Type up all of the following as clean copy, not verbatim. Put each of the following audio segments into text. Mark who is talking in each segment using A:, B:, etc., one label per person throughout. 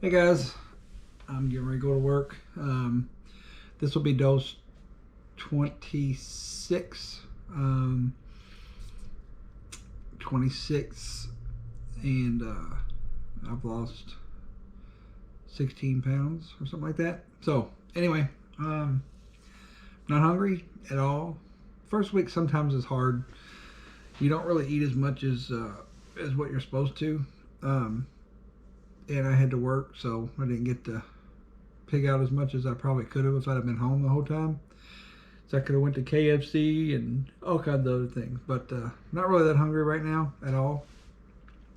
A: Hey guys, I'm getting ready to go to work. This will be dose 26. 26, and I've lost 16 pounds or something like that. So anyway, not hungry at all. First week sometimes is hard. You don't really eat as much as what you're supposed to. And I had to work, so I didn't get to pig out as much as I probably could have if I'd have been home the whole time. So I could have went to KFC and all kinds of other things, but not really that hungry right now at all.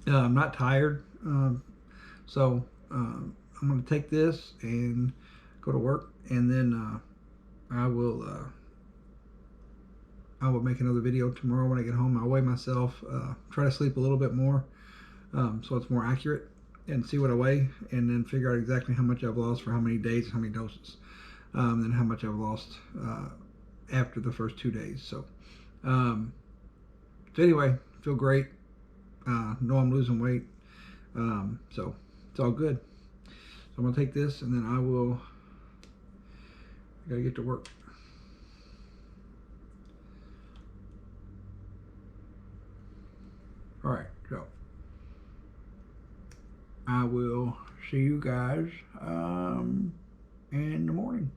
A: I'm not tired, so I'm going to take this and go to work, and then I will make another video tomorrow when I get home. I'll weigh myself, try to sleep a little bit more, so it's more accurate, and see what I weigh, and then figure out exactly how much I've lost for how many days, how many doses, and how much I've lost after the first 2 days. So anyway, feel great. Know I'm losing weight, so it's all good. So I'm gonna take this, and then I gotta get to work. All right, so I will see you guys in the morning.